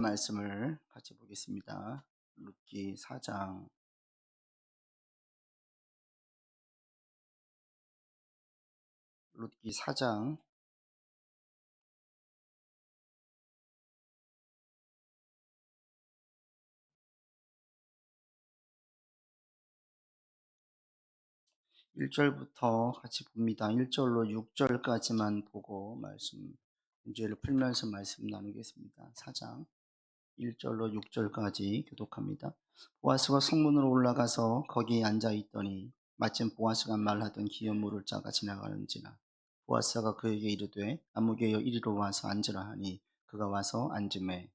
말씀을 같이 보겠습니다. 룻기 4장 1절부터 같이 봅니다. 1절로 6절까지만 보고 문제를 풀면서 말씀 나누겠습니다. 4장 1절로 6절까지 교독합니다. 보아스가 성문으로 올라가서 거기에 앉아 있더니 마침 보아스가 말하던 기업 물을 자가 지나가는지라. 보아스가 그에게 이르되 아무개여 이리로 와서 앉으라 하니 그가 와서 앉으매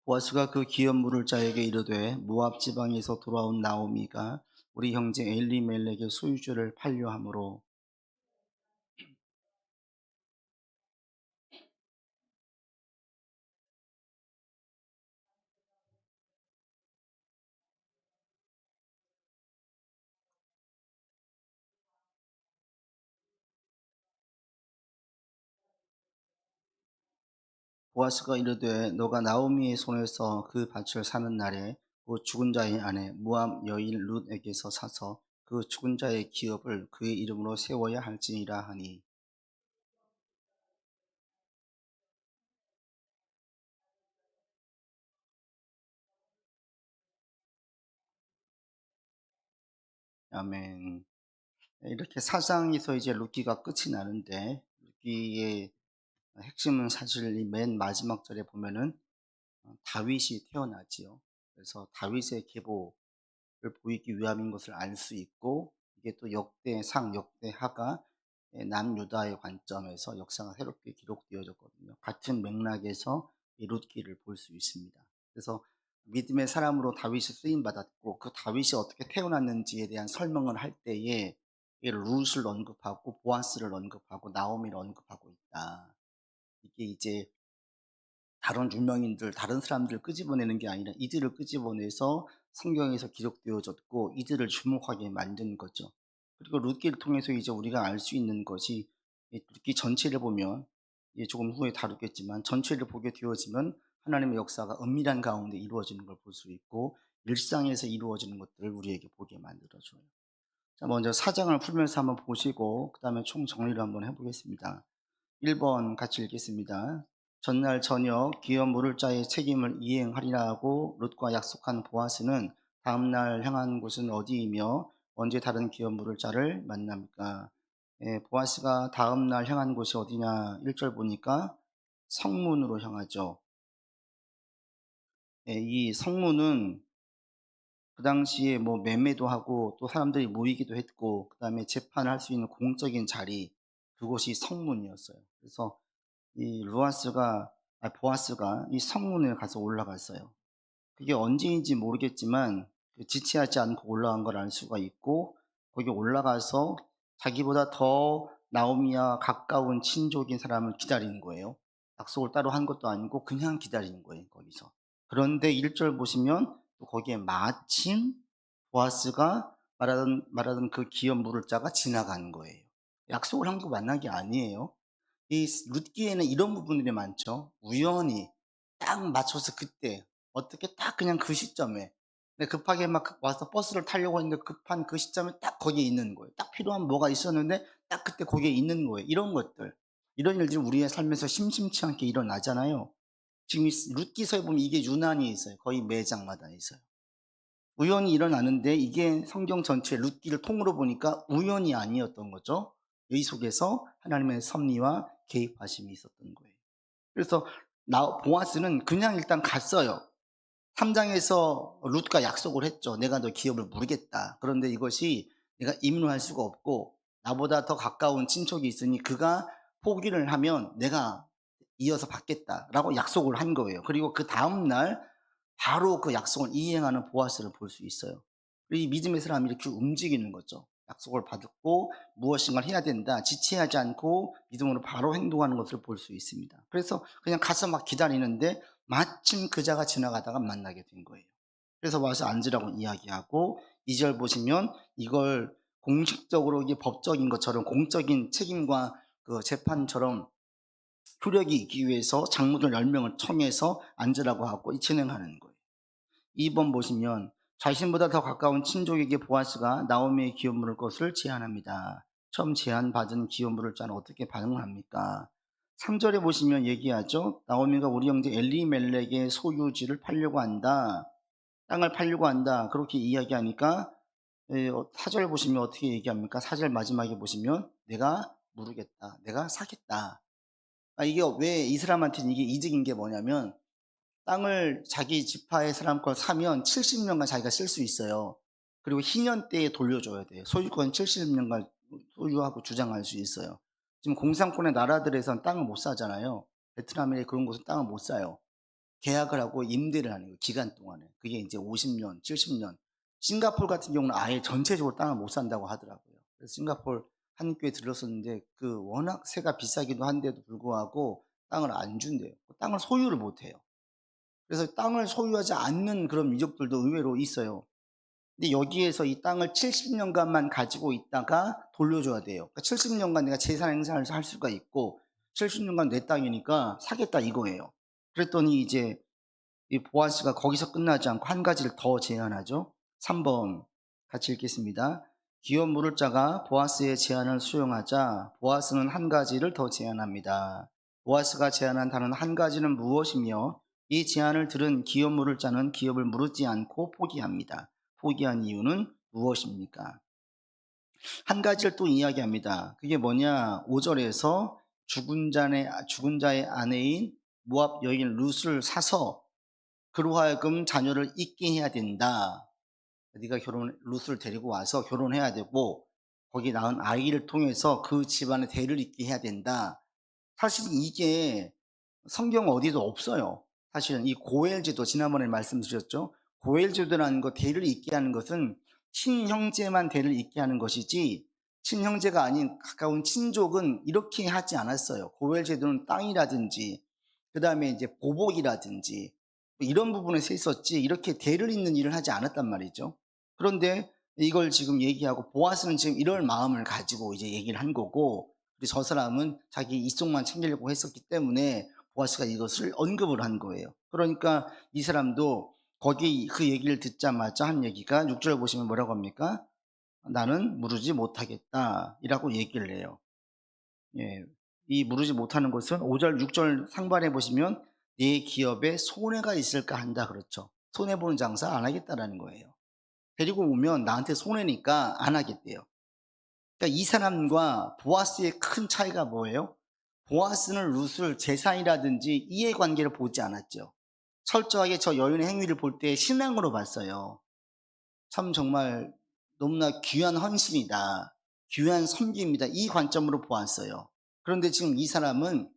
보아스가 그 기업 물을 자에게 이르되 모압 지방에서 돌아온 나오미가 우리 형제 엘리멜렉의 소유주를 팔려 함으로 보아스가 이르되 너가 나오미의 손에서 그 밭을 사는 날에 그 죽은 자의 아내 모압 여인 룻에게서 사서 그 죽은 자의 기업을 그의 이름으로 세워야 할지니라 하니 아멘. 이렇게 사장에서 이제 룻기가 끝이 나는데 룻기의 핵심은 사실 이 맨 마지막 절에 보면은 다윗이 태어나지요. 그래서 다윗의 계보를 보이기 위함인 것을 알 수 있고 이게 또 역대상, 역대하가 남유다의 관점에서 역사가 새롭게 기록되어졌거든요. 같은 맥락에서 이 룻기를 볼 수 있습니다. 그래서 믿음의 사람으로 다윗이 쓰임받았고 그 다윗이 어떻게 태어났는지에 대한 설명을 할 때에 이 룻을 언급하고 보아스를 언급하고 나오미를 언급하고 있다. 이게 이제 다른 유명인들, 다른 사람들을 끄집어내는 게 아니라 이들을 끄집어내서 성경에서 기록되어졌고 이들을 주목하게 만든 거죠. 그리고 룻기를 통해서 이제 우리가 알 수 있는 것이 룻기 전체를 보면 조금 후에 다루겠지만 전체를 보게 되어지면 하나님의 역사가 은밀한 가운데 이루어지는 걸 볼 수 있고 일상에서 이루어지는 것들을 우리에게 보게 만들어줘요. 자, 먼저 사장을 풀면서 한번 보시고 그 다음에 총 정리를 한번 해보겠습니다. 1번 같이 읽겠습니다. 전날 저녁 기업 물을 자의 책임을 이행하리라 하고 룻과 약속한 보아스는 다음날 향한 곳은 어디이며 언제 다른 기업 물을 자를 만납니까? 보아스가 다음날 향한 곳이 어디냐 1절 보니까 성문으로 향하죠. 이 성문은 그 당시에 뭐 매매도 하고 또 사람들이 모이기도 했고 그 다음에 재판을 할 수 있는 공적인 자리, 그곳이 성문이었어요. 그래서 이 보아스가 이 성문에 가서 올라갔어요. 그게 언제인지 모르겠지만 지체하지 않고 올라간 걸 알 수가 있고 거기 올라가서 자기보다 더 나오미와 가까운 친족인 사람을 기다리는 거예요. 약속을 따로 한 것도 아니고 그냥 기다리는 거예요, 거기서. 그런데 1절 보시면 또 거기에 마침 보아스가 말하던 그 기업 물을 자가 지나가는 거예요. 약속을 한 거 만난 게 아니에요. 이 룻기에는 이런 부분들이 많죠. 우연히 딱 맞춰서 그때 어떻게 딱 그냥 그 시점에 급하게 막 와서 버스를 타려고 했는데 급한 그 시점에 딱 거기에 있는 거예요. 딱 필요한 뭐가 있었는데 딱 그때 거기에 있는 거예요. 이런 것들, 이런 일들이 우리의 삶에서 심심치 않게 일어나잖아요. 지금 룻기서에 보면 이게 유난히 있어요. 거의 매장마다 있어요. 우연히 일어나는데 이게 성경 전체 룻기를 통으로 보니까 우연이 아니었던 거죠. 이 속에서 하나님의 섭리와 개입하심이 있었던 거예요. 그래서 보아스는 그냥 일단 갔어요. 3장에서 룻과 약속을 했죠. 내가 너 기업을 물겠다. 그런데 이것이 내가 임무할 수가 없고 나보다 더 가까운 친척이 있으니 그가 포기를 하면 내가 이어서 받겠다라고 약속을 한 거예요. 그리고 그 다음날 바로 그 약속을 이행하는 보아스를 볼 수 있어요. 이 믿음의 사람이 이렇게 움직이는 거죠. 약속을 받고 무엇인가를 해야 된다, 지체하지 않고 믿음으로 바로 행동하는 것을 볼 수 있습니다. 그래서 그냥 가서 막 기다리는데 마침 그자가 지나가다가 만나게 된 거예요. 그래서 와서 앉으라고 이야기하고 2절 보시면 이걸 공식적으로 이게 법적인 것처럼 공적인 책임과 그 재판처럼 효력이 있기 위해서 장로들 10명을 청해서 앉으라고 하고 진행하는 거예요. 2번 보시면 자신보다 더 가까운 친족에게 보아스가 나오미의 기업 물을 것을 제안합니다. 처음 제안받은 기업 물을 자는 어떻게 반응을 합니까? 3절에 보시면 얘기하죠. 나오미가 우리 형제 엘리멜렉의 소유지를 팔려고 한다. 땅을 팔려고 한다. 그렇게 이야기하니까 4절 보시면 어떻게 얘기합니까? 4절 마지막에 보시면 내가 물으겠다. 내가 사겠다. 이게 왜 이 사람한테는 이게 이득인 게 뭐냐면 땅을 자기 지파의 사람 걸 사면 70년간 자기가 쓸 수 있어요. 그리고 희년때에 돌려줘야 돼요. 소유권 70년간 소유하고 주장할 수 있어요. 지금 공산권의 나라들에선 땅을 못 사잖아요. 베트남에 그런 곳은 땅을 못 사요. 계약을 하고 임대를 하는 거예요. 기간 동안에. 그게 이제 50년, 70년. 싱가포르 같은 경우는 아예 전체적으로 땅을 못 산다고 하더라고요. 그래서 싱가포르 한 교회 들렀었는데 그 워낙 세가 비싸기도 한데도 불구하고 땅을 안 준대요. 땅을 소유를 못 해요. 그래서 땅을 소유하지 않는 그런 민족들도 의외로 있어요. 근데 여기에서 이 땅을 70년간만 가지고 있다가 돌려줘야 돼요. 그러니까 70년간 내가 재산 행사를 할 수가 있고 70년간 내 땅이니까 사겠다 이거예요. 그랬더니 이제 이 보아스가 거기서 끝나지 않고 한 가지를 더 제안하죠. 3번 같이 읽겠습니다. 기업 물을 자가 보아스의 제안을 수용하자 보아스는 한 가지를 더 제안합니다. 보아스가 제안한 다른 한 가지는 무엇이며 이 제안을 들은 기업 물을 자는 기업을 물지 않고 포기합니다. 포기한 이유는 무엇입니까? 한 가지를 또 이야기합니다. 그게 뭐냐? 5절에서 죽은 자의 아내인 모압 여인 룻을 사서 그로 하여금 자녀를 있게 해야 된다. 네가 룻을 데리고 와서 결혼해야 되고 거기 낳은 아이를 통해서 그 집안의 대를 잇게 해야 된다. 사실 이게 성경 어디도 없어요. 사실은 이 고엘제도 지난번에 말씀드렸죠. 고엘제도라는 거 대를 잇게 하는 것은 친형제만 대를 잇게 하는 것이지 친형제가 아닌 가까운 친족은 이렇게 하지 않았어요. 고엘제도는 땅이라든지 그 다음에 이제 보복이라든지 이런 부분에 서 있었지 이렇게 대를 잇는 일을 하지 않았단 말이죠. 그런데 이걸 지금 얘기하고 보아스는 지금 이럴 마음을 가지고 이제 얘기를 한 거고 저 사람은 자기 이쪽만 챙기려고 했었기 때문에 보아스가 이것을 언급을 한 거예요. 그러니까 이 사람도 거기 그 얘기를 듣자마자 한 얘기가 6절 보시면 뭐라고 합니까? 나는 무르지 못하겠다 이라고 얘기를 해요. 예, 이 무르지 못하는 것은 5절 6절 상반에 보시면 내 기업에 손해가 있을까 한다 그렇죠. 손해보는 장사 안 하겠다라는 거예요. 데리고 오면 나한테 손해니까 안 하겠대요. 그러니까 이 사람과 보아스의 큰 차이가 뭐예요? 보아스는 룻을 재산이라든지 이해관계를 보지 않았죠. 철저하게 저 여인의 행위를 볼 때 신앙으로 봤어요. 참 정말 너무나 귀한 헌신이다. 귀한 섬김이다. 이 관점으로 보았어요. 그런데 지금 이 사람은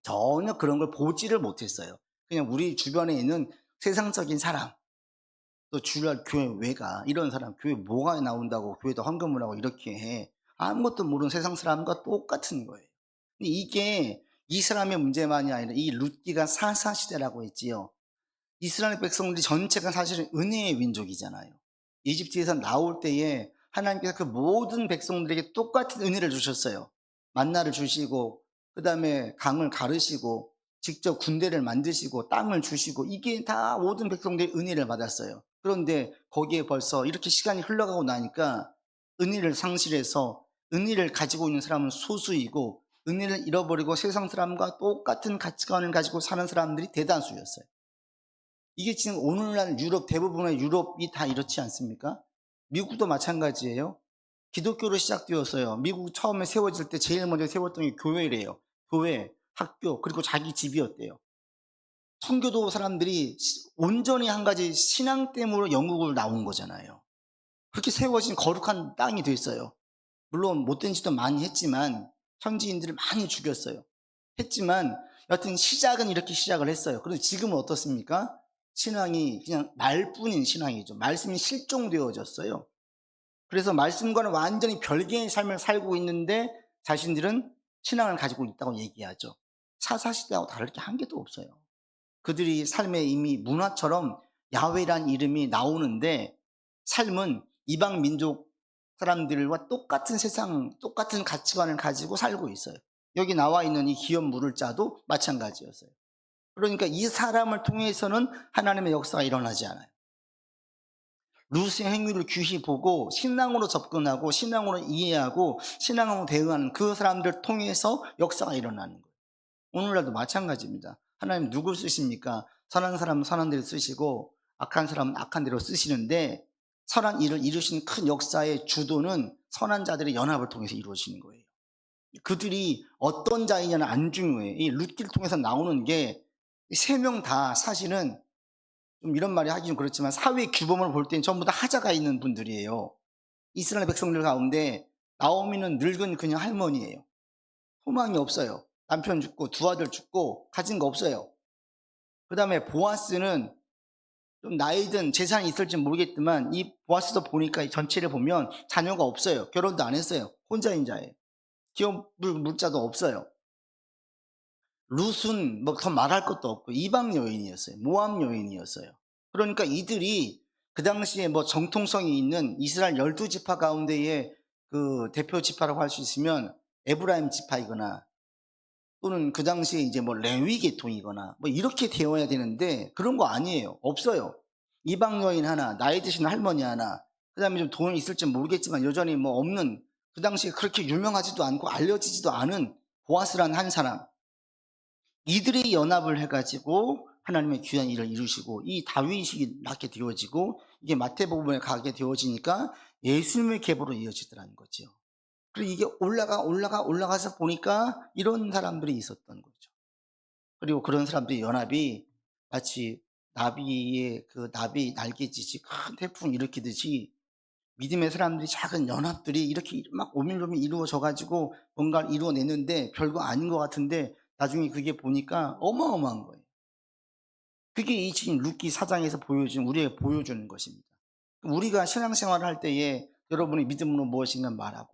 전혀 그런 걸 보지를 못했어요. 그냥 우리 주변에 있는 세상적인 사람, 또 주일 교회 왜 가? 이런 사람 교회 뭐가 나온다고 교회도 헌금을 하고 이렇게 해. 아무것도 모르는 세상 사람과 똑같은 거예요. 이게 이 사람의 문제만이 아니라 이 룻기가 사사시대라고 했지요. 이스라엘 백성들이 전체가 사실은 은혜의 민족이잖아요. 이집트에서 나올 때에 하나님께서 그 모든 백성들에게 똑같은 은혜를 주셨어요. 만나를 주시고 그 다음에 강을 가르시고 직접 군대를 만드시고 땅을 주시고 이게 다 모든 백성들이 은혜를 받았어요. 그런데 거기에 벌써 이렇게 시간이 흘러가고 나니까 은혜를 상실해서 은혜를 가지고 있는 사람은 소수이고 은혜를 잃어버리고 세상 사람과 똑같은 가치관을 가지고 사는 사람들이 대다수였어요. 이게 지금 오늘날 유럽, 대부분의 유럽이 다 이렇지 않습니까? 미국도 마찬가지예요. 기독교로 시작되었어요. 미국 처음에 세워질 때 제일 먼저 세웠던 게 교회래요. 교회, 학교, 그리고 자기 집이었대요. 청교도 사람들이 온전히 한 가지 신앙 때문에 영국을 나온 거잖아요. 그렇게 세워진 거룩한 땅이 됐어요. 물론 못된 짓도 많이 했지만 현지인들을 많이 죽였어요. 했지만 여튼 시작은 이렇게 시작을 했어요. 그런데 지금은 어떻습니까? 신앙이 그냥 말뿐인 신앙이죠. 말씀이 실종되어졌어요. 그래서 말씀과는 완전히 별개의 삶을 살고 있는데 자신들은 신앙을 가지고 있다고 얘기하죠. 사사시대하고 다를 게 한 개도 없어요. 그들이 삶에 이미 문화처럼 야훼란 이름이 나오는데 삶은 이방 민족 사람들과 똑같은 세상, 똑같은 가치관을 가지고 살고 있어요. 여기 나와 있는 이 기업 물을 자도 마찬가지였어요. 그러니까 이 사람을 통해서는 하나님의 역사가 일어나지 않아요. 루스의 행위를 귀시 보고 신앙으로 접근하고 신앙으로 이해하고 신앙으로 대응하는 그 사람들 통해서 역사가 일어나는 거예요. 오늘날도 마찬가지입니다. 하나님 누굴 쓰십니까? 선한 사람은 선한 대로 쓰시고 악한 사람은 악한 대로 쓰시는데, 선한 일을 이루신 큰 역사의 주도는 선한 자들의 연합을 통해서 이루어지는 거예요. 그들이 어떤 자이냐는 안 중요해요. 이 룻기를 통해서 나오는 게 세 명 다 사실은, 좀 이런 말이 하기 좀 그렇지만 사회 규범을 볼 때는 전부 다 하자가 있는 분들이에요. 이스라엘 백성들 가운데 나오미는 늙은 그냥 할머니예요. 소망이 없어요. 남편 죽고 두 아들 죽고 가진 거 없어요. 그 다음에 보아스는 좀 나이 든 재산이 있을지 모르겠지만 이 보아스도 보니까 전체를 보면 자녀가 없어요. 결혼도 안 했어요. 혼자인 자예요. 기업을 물자도 없어요. 룻은 뭐 더 말할 것도 없고 이방 여인이었어요. 모함 여인이었어요. 그러니까 이들이 그 당시에 뭐 정통성이 있는 이스라엘 12지파 가운데의 그 대표 지파라고 할 수 있으면 에브라임 지파이거나, 또는 그 당시에 이제 뭐 레위 계통이거나 뭐 이렇게 되어야 되는데 그런 거 아니에요. 없어요. 이방 여인 하나, 나이 드신 할머니 하나, 그 다음에 좀 돈이 있을지 모르겠지만 여전히 뭐 없는, 그 당시에 그렇게 유명하지도 않고 알려지지도 않은 보아스라는 한 사람, 이들이 연합을 해가지고 하나님의 귀한 일을 이루시고 이 다윗이 낳게 되어지고 이게 마태복음에 가게 되어지니까 예수님의 계보로 이어지더라는 거죠. 그리고 이게 올라가서 보니까 이런 사람들이 있었던 거죠. 그리고 그런 사람들의 연합이 마치 나비의 그 나비 날개짓이 큰 태풍 일으키듯이 믿음의 사람들이 작은 연합들이 이렇게 막 오밀조밀 이루어져 가지고 뭔가를 이루어내는데 별거 아닌 것 같은데 나중에 그게 보니까 어마어마한 거예요. 그게 이 지금 룻기 4장에서 보여준, 우리에게 보여주는 것입니다. 우리가 신앙생활을 할 때에 여러분이 믿음으로 무엇인가 말하고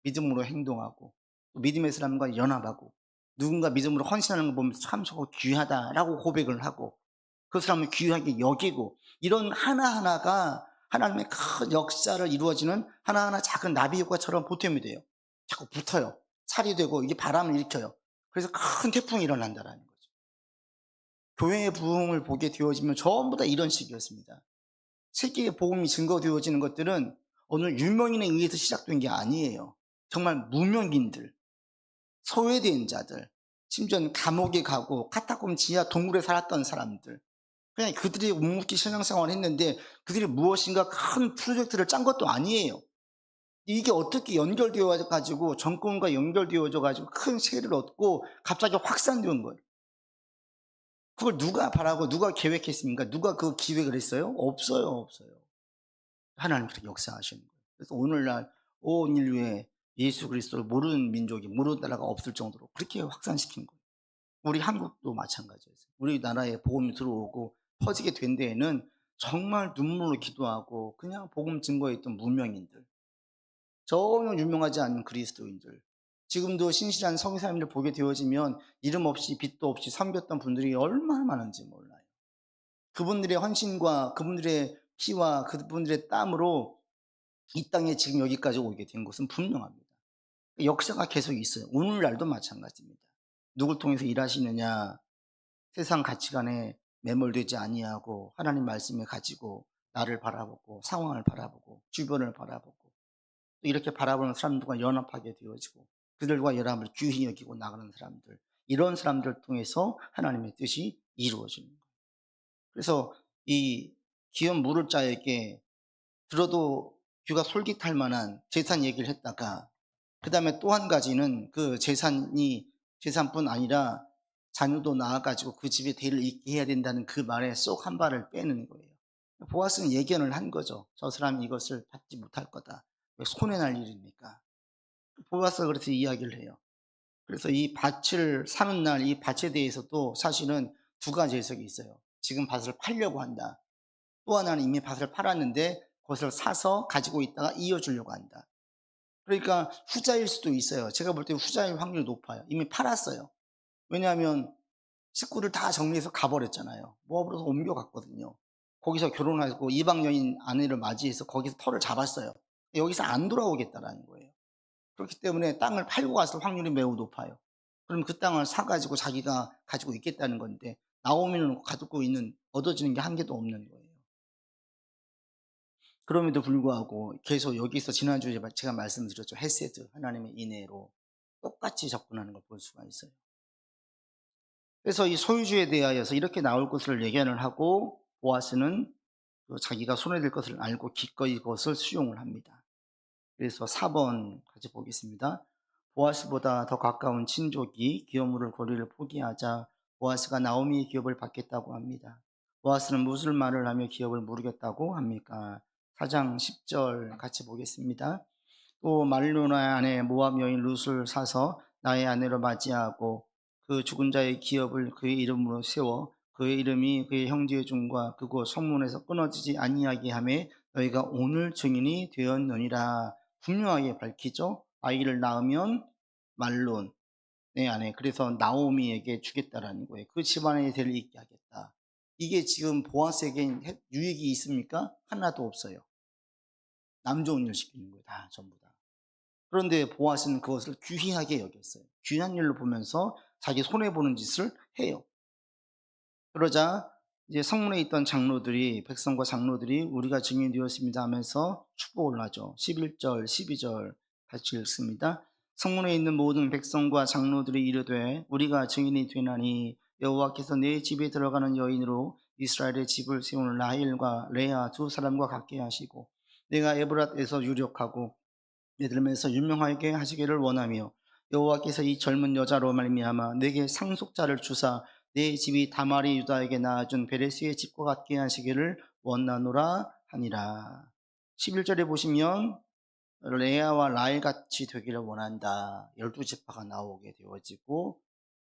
믿음으로 행동하고 믿음의 사람과 연합하고 누군가 믿음으로 헌신하는 거 보면 참 저거 귀하다라고 고백을 하고 그 사람을 귀하게 여기고, 이런 하나하나가 하나님의 큰 역사를 이루어지는 하나하나 작은 나비 효과처럼 보탬이 돼요. 자꾸 붙어요. 살이 되고 이게 바람을 일으켜요. 그래서 큰 태풍이 일어난다라는 거죠. 교회의 부흥을 보게 되어지면 전부 다 이런 식이었습니다. 세계의 복음이 증거되어지는 것들은 어느 유명인에 의해서 시작된 게 아니에요. 정말 무명인들, 소외된 자들, 심지어는 감옥에 가고 카타콤 지하 동굴에 살았던 사람들, 그냥 그들이 묵묵히 신앙생활을 했는데 그들이 무엇인가 큰 프로젝트를 짠 것도 아니에요. 이게 어떻게 연결되어 가지고 정권과 연결되어져 가지고 큰 세를 얻고 갑자기 확산되는 거예요. 그걸 누가 바라고 누가 계획했습니까? 누가 그 기획을 했어요? 없어요, 없어요. 하나님께서 역사하시는 거예요. 그래서 오늘날 온 인류에 예수 그리스도를 모르는 민족이, 모르는 나라가 없을 정도로 그렇게 확산시킨 거예요. 우리 한국도 마찬가지였어요. 우리나라에 복음이 들어오고 퍼지게 된 데에는 정말 눈물로 기도하고 그냥 복음 증거했던 무명인들, 전혀 유명하지 않은 그리스도인들, 지금도 신실한 성사님들 보게 되어지면 이름 없이 빚도 없이 섬겼던 분들이 얼마나 많은지 몰라요. 그분들의 헌신과 그분들의 피와 그분들의 땀으로 이 땅에 지금 여기까지 오게 된 것은 분명합니다. 역사가 계속 있어요. 오늘날도 마찬가지입니다. 누굴 통해서 일하시느냐, 세상 가치관에 매몰되지 아니하고 하나님 말씀을 가지고 나를 바라보고 상황을 바라보고 주변을 바라보고 또 이렇게 바라보는 사람들과 연합하게 되어지고 그들과 연합을 귀히 여기고 나가는 사람들, 이런 사람들을 통해서 하나님의 뜻이 이루어지는 거예요. 그래서 이 기업 물을 자에게 들어도 귀가 솔깃할 만한 재산 얘기를 했다가, 그 다음에 또 한 가지는 그 재산뿐 아니라 자녀도 낳아가지고 그 집에 대를 잇게 해야 된다는 그 말에 쏙 한 발을 빼는 거예요. 보아스는 예견을 한 거죠. 저 사람이 이것을 받지 못할 거다. 왜 손해날 일입니까? 보아스가 그래서 이야기를 해요. 그래서 이 밭을 사는 날 이 밭에 대해서도 사실은 두 가지 해석이 있어요. 지금 밭을 팔려고 한다. 또 하나는 이미 밭을 팔았는데 그것을 사서 가지고 있다가 이어주려고 한다. 그러니까 후자일 수도 있어요. 제가 볼 때 후자일 확률이 높아요. 이미 팔았어요. 왜냐하면 식구를 다 정리해서 가버렸잖아요. 모압으로 옮겨갔거든요. 거기서 결혼하고 이방 여인 아내를 맞이해서 거기서 터를 잡았어요. 여기서 안 돌아오겠다라는 거예요. 그렇기 때문에 땅을 팔고 갔을 확률이 매우 높아요. 그럼 그 땅을 사가지고 자기가 가지고 있겠다는 건데, 나오미는 가지고 있는, 얻어지는 게 한 개도 없는 거예요. 그럼에도 불구하고 계속 여기서 지난주에 제가 말씀드렸죠. 헤세드, 하나님의 인애로 똑같이 접근하는 걸 볼 수가 있어요. 그래서 이 소유주에 대하여서 이렇게 나올 것을 예견을 하고, 보아스는 자기가 손해될 것을 알고 기꺼이 그것을 수용을 합니다. 그래서 4번 같이 보겠습니다. 보아스보다 더 가까운 친족이 기업 물을 거리를 포기하자 보아스가 나오미의 기업을 받겠다고 합니다. 보아스는 무슨 말을 하며 기업을 물으겠다고 합니까? 4장 10절 같이 보겠습니다. 또 말루나의 아내 모압 여인 룻을 사서 나의 아내로 맞이하고 그 죽은 자의 기업을 그의 이름으로 세워 그의 이름이 그의 형제의 중과 그곳 성문에서 끊어지지 아니하게 하매 너희가 오늘 증인이 되었느니라. 분명하게 밝히죠. 아이를 낳으면 말론 내 아내, 그래서 나오미에게 주겠다라는 거예요. 그 집안에 대를 있게 하겠다. 이게 지금 보아스에게 유익이 있습니까? 하나도 없어요. 남 좋은 일 시키는 거예요. 다 전부 다. 그런데 보아스는 그것을 귀하게 여겼어요. 귀한 일로 보면서 자기 손해보는 짓을 해요. 그러자 이제 성문에 있던 장로들이, 백성과 장로들이 우리가 증인이 되었습니다 하면서 축복을 하죠. 11절 12절 같이 읽습니다. 성문에 있는 모든 백성과 장로들이 이르되 우리가 증인이 되나니 여호와께서 내 집에 들어가는 여인으로 이스라엘의 집을 세우는 라헬과 레아 두 사람과 같게 하시고 내가 에브랏에서 유력하고 믿음에서 유명하게 하시기를 원하며 여호와께서 이 젊은 여자로 말미암아 내게 상속자를 주사 내 집이 다말이 유다에게 낳아준 베레스의 집과 같게 하시기를 원하노라 하니라. 11절에 보시면 레아와 라헬 같이 되기를 원한다. 12지파가 나오게 되어지고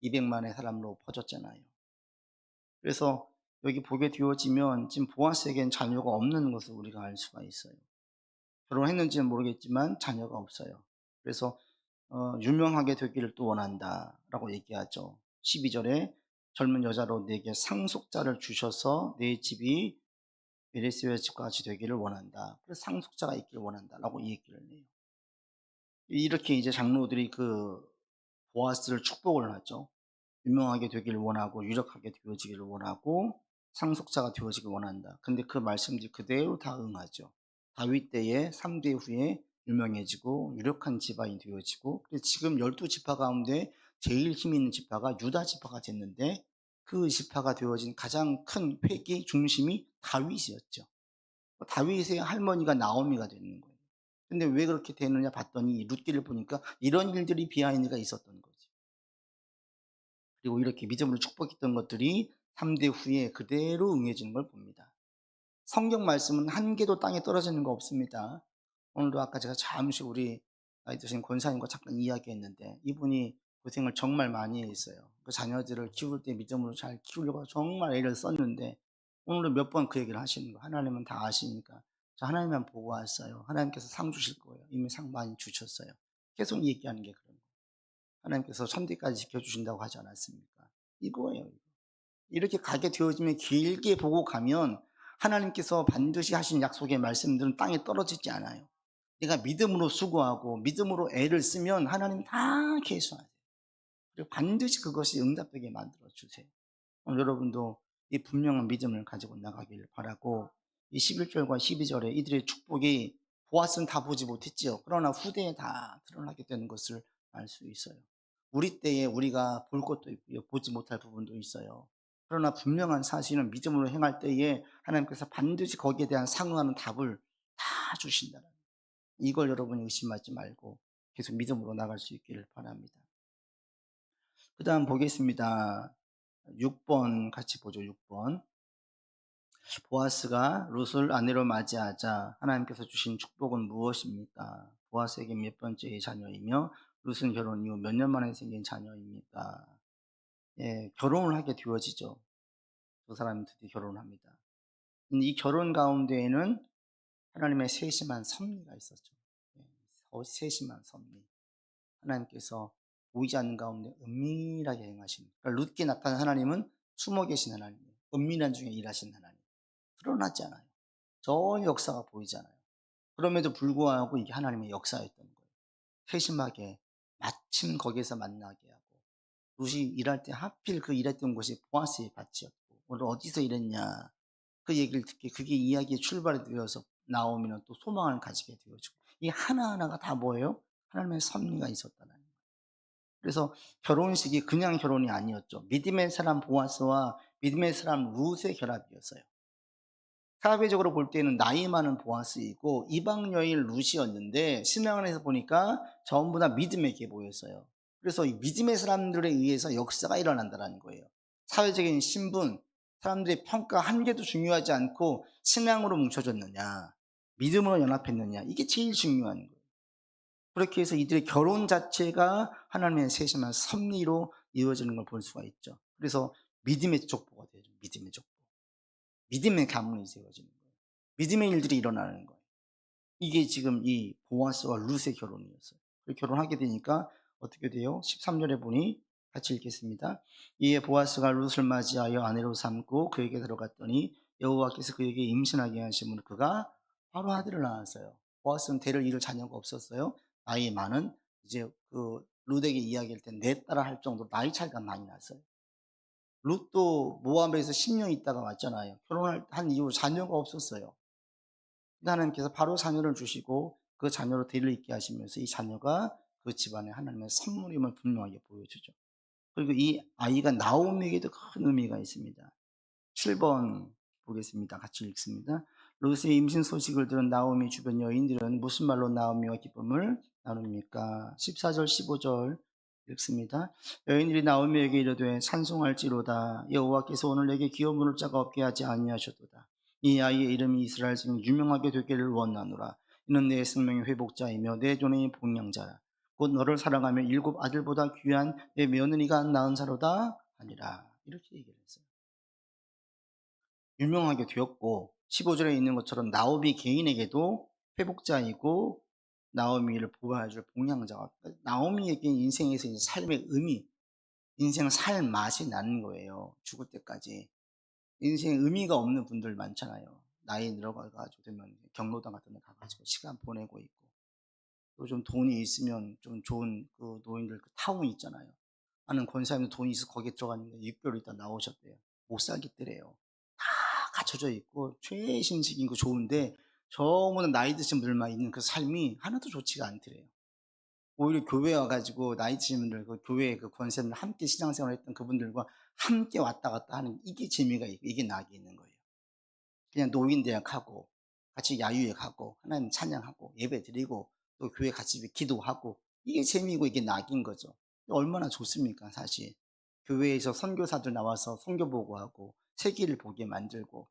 200만의 사람으로 퍼졌잖아요. 그래서 여기 보게 되어지면 지금 보아스에겐 자녀가 없는 것을 우리가 알 수가 있어요. 결혼했는지는 모르겠지만 자녀가 없어요. 그래서 유명하게 되기를 또 원한다 라고 얘기하죠. 12절에 젊은 여자로 내게 상속자를 주셔서 내 집이 베레스의 집까지 되기를 원한다. 그래서 상속자가 있기를 원한다 라고 얘기를 해요. 이렇게 이제 장로들이 그 보아스를 축복을 하죠. 유명하게 되기를 원하고 유력하게 되어지기를 원하고 상속자가 되어지길 원한다. 근데 그 말씀들이 그대로 다 응하죠. 다윗 때에 3대 후에 유명해지고 유력한 지파이 되어지고, 그래서 지금 12지파 가운데 제일 힘 있는 지파가 유다 지파가 됐는데 그 지파가 되어진 가장 큰 획기 중심이 다윗이었죠. 다윗의 할머니가 나오미가 되는 거예요. 근데 왜 그렇게 되느냐 봤더니 룻기를 보니까 이런 일들이 비하인드가 있었던 거지. 그리고 이렇게 믿음으로 축복했던 것들이 3대 후에 그대로 응해지는 걸 봅니다. 성경 말씀은 한 개도 땅에 떨어지는 거 없습니다. 오늘도 아까 제가 잠시 우리 나이 드신 권사님과 잠깐 이야기했는데 이분이 고생을 정말 많이 했어요. 그 자녀들을 키울 때 믿음으로 잘 키우려고 정말 애를 썼는데 오늘도 몇 번 그 얘기를 하시는 거예요. 하나님은 다 아시니까 저 하나님만 보고 왔어요. 하나님께서 상 주실 거예요. 이미 상 많이 주셨어요. 계속 얘기하는 게 그런 거예요. 하나님께서 천대까지 지켜주신다고 하지 않았습니까? 이거예요. 이렇게 가게 되어지면 길게 보고 가면 하나님께서 반드시 하신 약속의 말씀들은 땅에 떨어지지 않아요. 내가 믿음으로 수고하고 믿음으로 애를 쓰면 하나님 다 계수하세요. 그리고 반드시 그것이 응답되게 만들어 주세요. 오늘 여러분도 이 분명한 믿음을 가지고 나가기를 바라고, 이 11절과 12절에 이들의 축복이 보았으면 다 보지 못했지요. 그러나 후대에 다 드러나게 되는 것을 알 수 있어요. 우리 때에 우리가 볼 것도 있고요, 보지 못할 부분도 있어요. 그러나 분명한 사실은 믿음으로 행할 때에 하나님께서 반드시 거기에 대한 상응하는 답을 다 주신다는, 이걸 여러분이 의심하지 말고 계속 믿음으로 나갈 수 있기를 바랍니다. 그 다음 보겠습니다. 6번 같이 보죠. 6번. 보아스가 룻을 아내로 맞이하자 하나님께서 주신 축복은 무엇입니까? 보아스에게 몇 번째의 자녀이며 룻은 결혼 이후 몇 년 만에 생긴 자녀입니까? 예, 결혼을 하게 되어지죠. 두 사람이 드디어 결혼을 합니다. 이 결혼 가운데에는 하나님의 세심한 섭리가 있었죠. 예, 세심한 섭리. 하나님께서 보이지 않는 가운데 은밀하게 행하십니다. 그러니까 룻게 나타난 하나님은 숨어 계신 하나님이에요. 은밀한 중에 일하신 하나님. 드러나지 않아요. 저 역사가 보이지 않아요. 그럼에도 불구하고 이게 하나님의 역사였던 거예요. 세심하게 마침 거기에서 만나게 하고, 룻이 일할 때 하필 그 일했던 곳이 보아스의 밭이었고, 오늘 어디서 일했냐 그 얘기를 듣게 그게 이야기의 출발이 되어서 나오면 또 소망을 가지게 되어지고, 이 하나하나가 다 뭐예요? 하나님의 섭리가 있었다는 거예요. 그래서 결혼식이 그냥 결혼이 아니었죠. 믿음의 사람 보아스와 믿음의 사람 룻의 결합이었어요. 사회적으로 볼 때는 나이 많은 보아스이고 이방 여인 룻이었는데, 신앙원에서 보니까 전부 다 믿음에게 모였어요. 그래서 이 믿음의 사람들에 의해서 역사가 일어난다는 거예요. 사회적인 신분, 사람들의 평가 한 개도 중요하지 않고 신앙으로 뭉쳐졌느냐, 믿음으로 연합했느냐, 이게 제일 중요한 거예요. 그렇게 해서 이들의 결혼 자체가 하나님의 세심한 섭리로 이루어지는 걸 볼 수가 있죠. 그래서 믿음의 족보가 되죠. 믿음의 족보. 믿음의 가문이 세워지는 거예요. 믿음의 일들이 일어나는 거예요. 이게 지금 이 보아스와 룻의 결혼이었어요. 결혼하게 되니까 어떻게 돼요? 13절에 보니 같이 읽겠습니다. 이에 보아스가 룻을 맞이하여 아내로 삼고 그에게 들어갔더니 여호와께서 그에게 임신하게 하심으로 그가 바로 아들을 낳았어요. 보아스는 대를 이을 자녀가 없었어요. 나이 많은, 이제 그 룻에게 이야기할 때 내 딸아 할 정도로 나이 차이가 많이 났어요. 룻도 모압에서 10년 있다가 왔잖아요. 결혼을 한 이후 자녀가 없었어요. 하나님께서 바로 자녀를 주시고 그 자녀로 대를 잇게 하시면서 이 자녀가 그 집안에 하나님의 선물임을 분명하게 보여주죠. 그리고 이 아이가 나오미에게도 큰 의미가 있습니다. 7번 보겠습니다. 같이 읽습니다. 룻의 임신 소식을 들은 나오미 주변 여인들은 무슨 말로 나오미와 기쁨을 나눕니까? 14절 15절 읽습니다. 여인들이 나오미에게 이르되 찬송할지로다. 여호와께서 오늘 내게 기업 물을 자가 없게 하지 아니하셨도다. 이 아이의 이름이 이스라엘 중에 유명하게 되기를 원하노라. 이는 내 생명의 회복자이며 내 존의 복량자라. 곧 너를 사랑하며 7 아들보다 귀한 내 며느리가 낳은 자로다 하니라. 이렇게 얘기를 했어요. 유명하게 되었고, 15절에 있는 것처럼 나오미 개인에게도 회복자이고 나오미를 보호해줄 봉양자가, 나오미에게 인생에서 이제 삶의 의미, 인생 살 맛이 나는 거예요. 죽을 때까지. 인생에 의미가 없는 분들 많잖아요. 나이 들어가가지고 되면 경로당 같은 데 가가지고 시간 보내고 있고, 또 좀 돈이 있으면 좀 좋은 그 노인들 그 타운 있잖아요. 아는 권사님도 돈이 있어 거기에 들어갔는데 6개월 있다 나오셨대요. 못 살겠더래요. 다 갖춰져 있고 최신식이고 좋은데 저보다 나이 드신 분들만 있는 그 삶이 하나도 좋지가 않더래요. 오히려 교회 와가지고 나이 드신 분들, 그 교회 그 권사님들 함께 신앙생활 했던 그분들과 함께 왔다 갔다 하는 이게 재미가 있고 이게 낙이 있는 거예요. 그냥 노인대학하고 같이 야유회 가고 하나님 찬양하고 예배 드리고 또 교회 같이 기도하고 이게 재미고 이게 낙인 거죠. 얼마나 좋습니까 사실. 교회에서 선교사들 나와서 선교 보고하고 세계를 보게 만들고,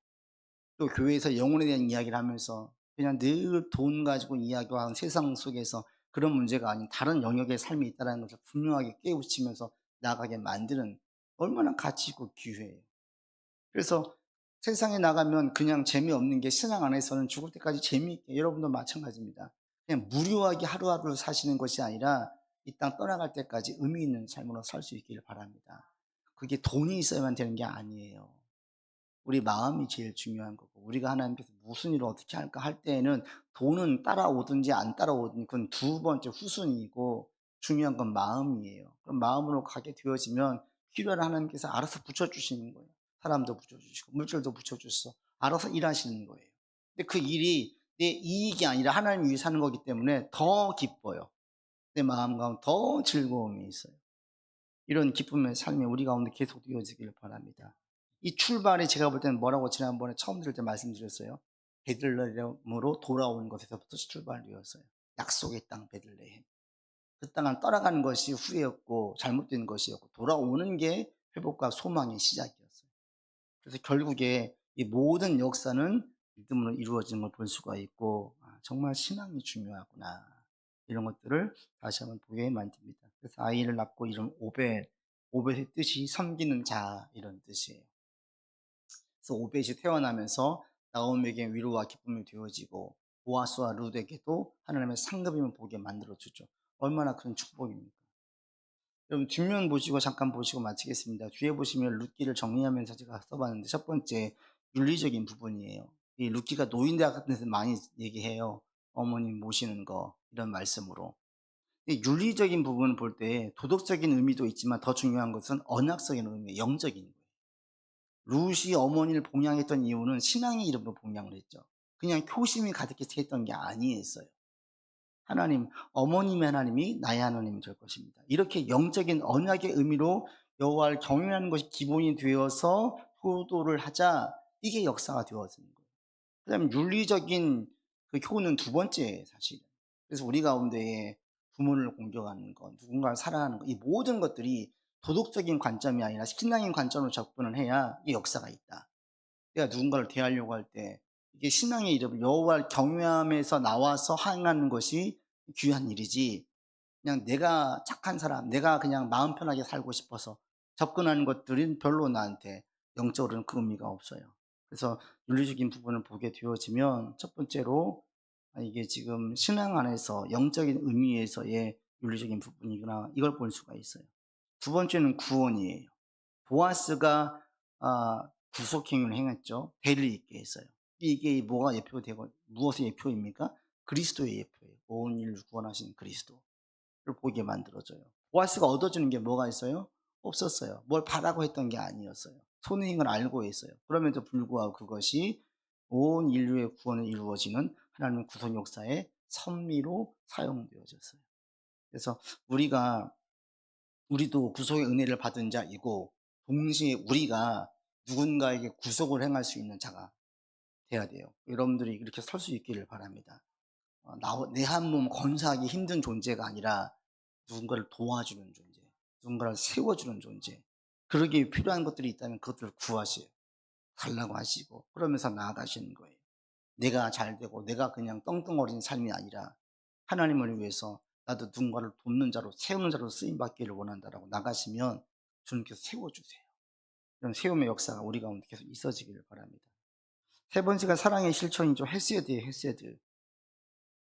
또 교회에서 영혼에 대한 이야기를 하면서 그냥 늘 돈 가지고 이야기하는 세상 속에서 그런 문제가 아닌 다른 영역의 삶이 있다는 것을 분명하게 깨우치면서 나가게 만드는, 얼마나 가치 있고 기회예요. 그래서 세상에 나가면 그냥 재미없는 게 신앙 안에서는 죽을 때까지 재미있게, 여러분도 마찬가지입니다. 그냥 무료하게 하루하루 사시는 것이 아니라 이 땅 떠나갈 때까지 의미 있는 삶으로 살 수 있기를 바랍니다. 그게 돈이 있어야만 되는 게 아니에요. 우리 마음이 제일 중요한 거고, 우리가 하나님께서 무슨 일을 어떻게 할까 할 때에는 돈은 따라오든지 안 따라오든지 그건 두 번째 후순위이고, 중요한 건 마음이에요. 그럼 마음으로 가게 되어지면 필요한 하나님께서 알아서 붙여주시는 거예요. 사람도 붙여주시고 물질도 붙여주셔서 알아서 일하시는 거예요. 근데 그 일이 내 이익이 아니라 하나님 위해 사는 거기 때문에 더 기뻐요. 내 마음 가운데 더 즐거움이 있어요. 이런 기쁨의 삶이 우리 가운데 계속 이어지기를 바랍니다. 이 출발이 제가 볼 때는 뭐라고 지난번에 처음 들을 때 말씀드렸어요. 베들레헴으로 돌아오는 것에서부터 출발이었어요. 약속의 땅 베들레헴. 그 땅을 떠나가는 것이 후회였고 잘못된 것이었고, 돌아오는 게 회복과 소망의 시작이었어요. 그래서 결국에 이 모든 역사는 믿음으로 이루어지는 걸 볼 수가 있고, 정말 신앙이 중요하구나, 이런 것들을 다시 한번 보게 만듭니다. 그래서 아이를 낳고 이름 오벳, 오벳의 뜻이 섬기는 자, 이런 뜻이에요. 그래서 오벳이 태어나면서 나오미에게 위로와 기쁨이 되어지고 보아스와 룻에게도 하나님의 상급임을 보게 만들어주죠. 얼마나 큰 축복입니까? 여러분 뒷면 보시고 잠깐 보시고 마치겠습니다. 뒤에 보시면 룻기를 정리하면서 제가 써봤는데, 첫 번째 윤리적인 부분이에요. 이 룻기가 노인대학 같은 데서 많이 얘기해요. 어머님 모시는 거 이런 말씀으로. 이 윤리적인 부분을 볼 때 도덕적인 의미도 있지만 더 중요한 것은 언약적인 의미, 영적인 거예요. 룻이 어머니를 봉양했던 이유는 신앙의 이름으로 봉양을 했죠. 그냥 효심이 가득해서 했던 게 아니었어요. 하나님, 어머님의 하나님이 나의 하나님이 될 것입니다. 이렇게 영적인 언약의 의미로 여호와를 경외하는 것이 기본이 되어서 효도를 하자 이게 역사가 되어지는 거예요. 그다음에 윤리적인 그 효는 두 번째 사실. 그래서 우리 가운데에 부모를 공경하는 것, 누군가를 사랑하는 것, 이 모든 것들이 도덕적인 관점이 아니라 신앙인 관점으로 접근을 해야 이게 역사가 있다. 내가 누군가를 대하려고 할 때 이게 신앙의 이름을 여호와를 경외함에서 나와서 행하는 것이 귀한 일이지, 그냥 내가 착한 사람, 내가 그냥 마음 편하게 살고 싶어서 접근하는 것들은 별로 나한테 영적으로는 그 의미가 없어요. 그래서 윤리적인 부분을 보게 되어지면 첫 번째로 이게 지금 신앙 안에서 영적인 의미에서의 윤리적인 부분이구나, 이걸 볼 수가 있어요. 두 번째는 구원이에요. 보아스가 구속 행위를 행했죠. 배를 있게 했어요. 이게 뭐가 예표되고 무엇의 예표입니까? 그리스도의 예표예요. 온 인류를 구원하신 그리스도를 보게 만들어져요. 보아스가 얻어주는 게 뭐가 있어요? 없었어요. 뭘 바라고 했던 게 아니었어요. 손해인 걸 알고 있어요. 그럼에도 불구하고 그것이 온 인류의 구원을 이루어지는 하나님의 구속 역사의 섭리로 사용되어졌어요. 그래서 우리도 구속의 은혜를 받은 자이고, 동시에 우리가 누군가에게 구속을 행할 수 있는 자가 돼야 돼요. 여러분들이 이렇게 설 수 있기를 바랍니다. 내 한 몸 건사하기 힘든 존재가 아니라 누군가를 도와주는 존재, 누군가를 세워주는 존재, 그러기에 필요한 것들이 있다면 그것들을 구하세요. 달라고 하시고 그러면서 나아가시는 거예요. 내가 잘 되고 내가 그냥 떵떵거리는 삶이 아니라 하나님을 위해서 나도 누군가를 돕는 자로, 세우는 자로 쓰임받기를 원한다라고 나가시면 주님께서 세워주세요. 이런 세움의 역사가 우리 가운데 계속 있어지기를 바랍니다. 세 번째가 사랑의 실천이죠. 헤세드예요. 헤세드.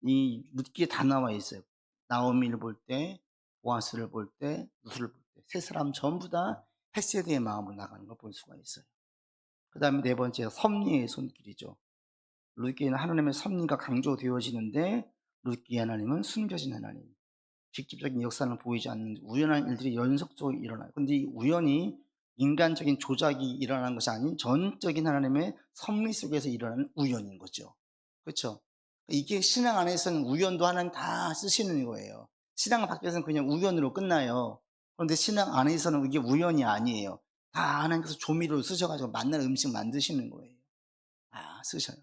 이 룻기에 다 나와 있어요. 나오미를 볼 때, 보아스를 볼 때, 룻을 볼 때, 세 사람 전부 다 헤세드의 마음으로 나가는 걸 볼 수가 있어요. 그 다음에 네 번째, 섭리의 손길이죠. 룻기에는 하나님의 섭리가 강조되어지는데, 룻기의 하나님은 숨겨진 하나님, 직접적인 역사는 보이지 않는 우연한 일들이 연속적으로 일어나요. 근데 이 우연이 인간적인 조작이 일어나는 것이 아닌 전적인 하나님의 섭리 속에서 일어나는 우연인 거죠. 그렇죠? 이게 신앙 안에서는 우연도 하나님 다 쓰시는 거예요. 신앙 밖에서는 그냥 우연으로 끝나요. 그런데 신앙 안에서는 이게 우연이 아니에요. 다 하나님께서 조미료를 쓰셔가지고 만날 음식 만드시는 거예요. 쓰셔요.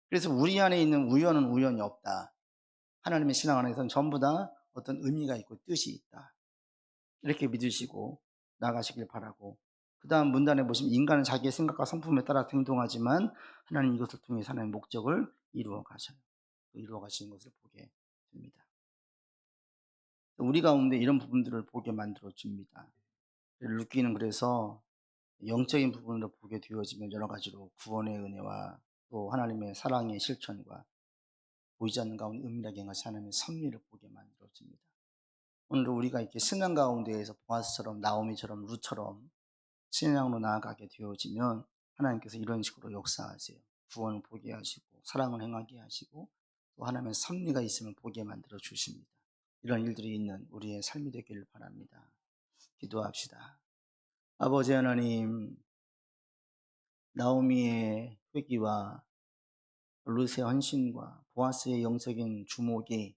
그래서 우리 안에 있는 우연은 우연이 없다. 하나님의 신앙 안에서는 전부 다 어떤 의미가 있고 뜻이 있다. 이렇게 믿으시고 나가시길 바라고, 그 다음 문단에 보시면 인간은 자기의 생각과 성품에 따라 행동하지만 하나님 이것을 통해 하나님의 목적을 이루어 가셔요. 이루어 가시는 것을 보게 됩니다. 우리 가운데 이런 부분들을 보게 만들어 줍니다. 룻기는 그래서 영적인 부분으로 보게 되어지면 여러 가지로 구원의 은혜와 또 하나님의 사랑의 실천과 보이지 않는 가운데 은밀하게 행하시 하나님의 섭리를 보게 만들어 줍니다. 오늘 우리가 이렇게 신앙 가운데에서 보아스처럼 나오미처럼 룻처럼 신앙으로 나아가게 되어지면 하나님께서 이런 식으로 역사하세요. 구원을 보게 하시고 사랑을 행하게 하시고 또 하나님의 섭리가 있으면 보게 만들어 주십니다. 이런 일들이 있는 우리의 삶이 되기를 바랍니다. 기도합시다. 아버지 하나님, 나오미의 회개와 룻의 헌신과 보아스의 영적인 주목이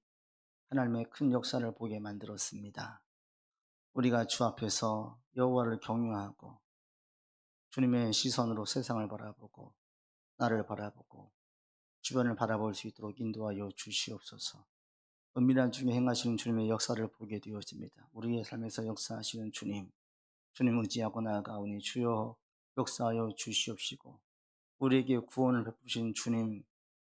하나님의 큰 역사를 보게 만들었습니다. 우리가 주 앞에서 여호와를 경유하고 주님의 시선으로 세상을 바라보고 나를 바라보고 주변을 바라볼 수 있도록 인도하여 주시옵소서. 은밀한 중에 행하시는 주님의 역사를 보게 되어집니다. 우리의 삶에서 역사하시는 주님, 주님 의지하고 나아가오니 주여 역사하여 주시옵시고, 우리에게 구원을 베푸신 주님,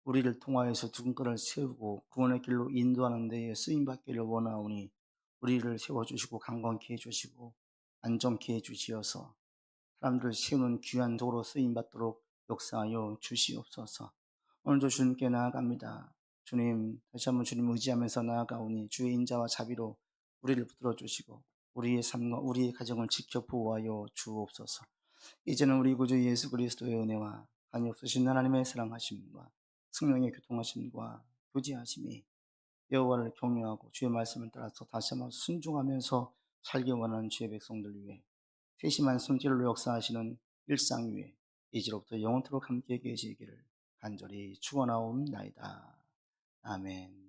우리를 통하여서 누군가를 세우고 구원의 길로 인도하는 데에 쓰임받기를 원하오니 우리를 세워주시고 강건케 해주시고 안정케 해주시어서 사람들을 세우는 귀한 도로 쓰임받도록 역사하여 주시옵소서. 오늘도 주님께 나아갑니다. 주님, 다시 한번 주님 의지하면서 나아가오니 주의 인자와 자비로 우리를 붙들어 주시고 우리의 삶과 우리의 가정을 지켜 보호하여 주옵소서. 이제는 우리 구주 예수 그리스도의 은혜와 한이 없으신 하나님의 사랑하심과 성령의 교통하심과 교제하심이 여호와를 경외하고 주의 말씀을 따라서 다시 한번 순종하면서 살기 원하는 주의 백성들 위해 세심한 손길로 역사하시는 일상 위에 이제로부터 영원토록 함께 계시기를 간절히 축원하옵나이다. 아멘.